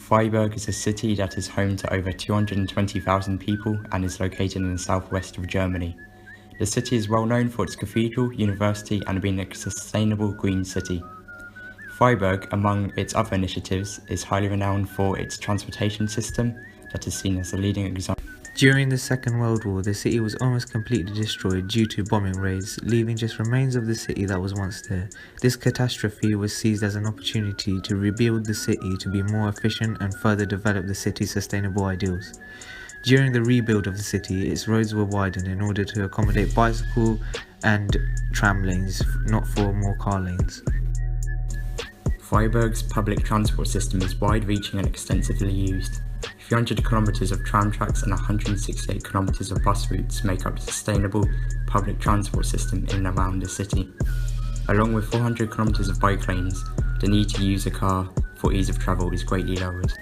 Freiburg is a city that is home to over 220,000 people and is located in the southwest of Germany. The city is well known for its cathedral, university and being a sustainable green city. Freiburg, among its other initiatives, is highly renowned for its transportation system that is seen as a leading example. During the Second World War, the city was almost completely destroyed due to bombing raids, leaving just remains of the city that was once there. This catastrophe was seized as an opportunity to rebuild the city to be more efficient and further develop the city's sustainable ideals. During the rebuild of the city, its roads were widened in order to accommodate bicycle and tram lanes, not for more car lanes. Freiburg's public transport system is wide-reaching and extensively used. 300 kilometers of tram tracks and 168 kilometers of bus routes make up a sustainable public transport system in and around the city. Along with 400 kilometers of bike lanes, the need to use a car for ease of travel is greatly lowered.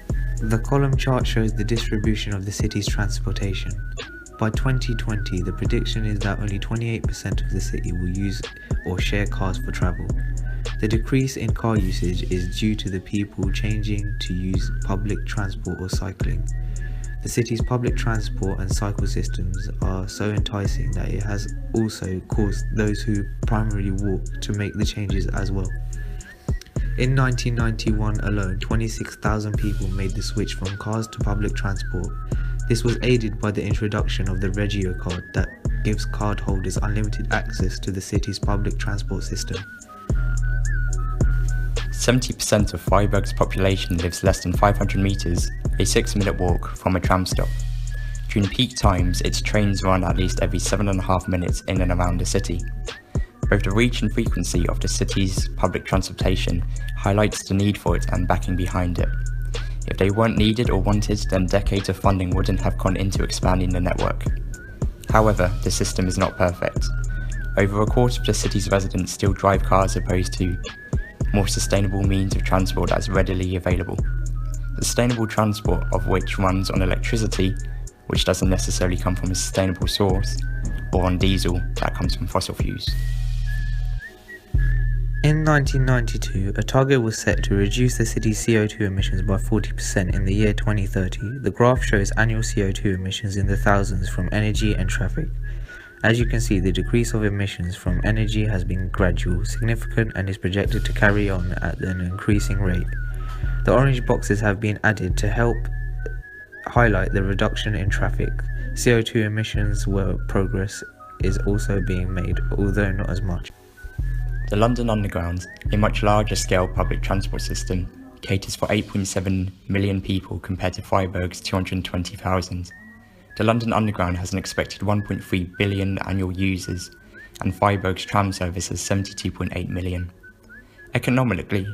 The column chart shows the distribution of the city's transportation. By 2020, the prediction is that only 28% of the city will use or share cars for travel. The decrease in car usage is due to the people changing to use public transport or cycling. The city's public transport and cycle systems are so enticing that it has also caused those who primarily walk to make the changes as well. In 1991 alone, 26,000 people made the switch from cars to public transport. This was aided by the introduction of the Regio card that gives cardholders unlimited access to the city's public transport system. 70% of Freiburg's population lives less than 500 metres, a 6-minute walk, from a tram stop. During peak times, its trains run at least every 7.5 minutes in and around the city. Both the reach and frequency of the city's public transportation highlights the need for it and backing behind it. If they weren't needed or wanted, then decades of funding wouldn't have gone into expanding the network. However, the system is not perfect. Over a quarter of the city's residents still drive cars opposed to more sustainable means of transport that's readily available. Sustainable transport of which runs on electricity, which doesn't necessarily come from a sustainable source, or on diesel that comes from fossil fuels. In 1992, a target was set to reduce the city's CO2 emissions by 40% in the year 2030. The graph shows annual CO2 emissions in the thousands from energy and traffic. As you can see, the decrease of emissions from energy has been gradual, significant, and is projected to carry on at an increasing rate. The orange boxes have been added to help highlight the reduction in traffic. CO2 emissions where progress is also being made, although not as much. The London Underground, a much larger scale public transport system, caters for 8.7 million people compared to Freiburg's 220,000. The London Underground has an expected 1.3 billion annual users, and Freiburg's tram service has 72.8 million. Economically,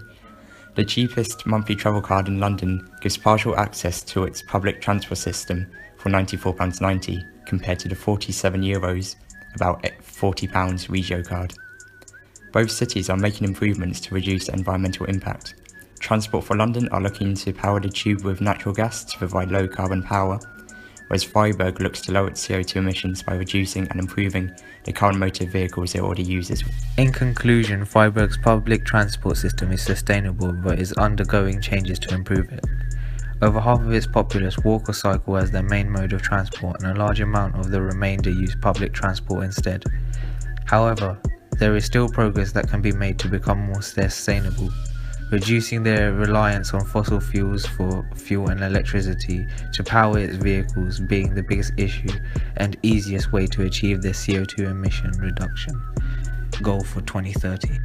the cheapest monthly travel card in London gives partial access to its public transport system for £94.90 compared to the €47, about £40 Regio card. Both cities are making improvements to reduce the environmental impact. Transport for London are looking to power the tube with natural gas to provide low carbon power, whereas Freiburg looks to lower its CO2 emissions by reducing and improving the current motor vehicles it already uses. In conclusion, Freiburg's public transport system is sustainable but is undergoing changes to improve it. Over half of its populace walk or cycle as their main mode of transport, and a large amount of the remainder use public transport instead. However, there is still progress that can be made to become more sustainable, reducing their reliance on fossil fuels for fuel and electricity to power its vehicles being the biggest issue and easiest way to achieve their CO2 emission reduction goal for 2030.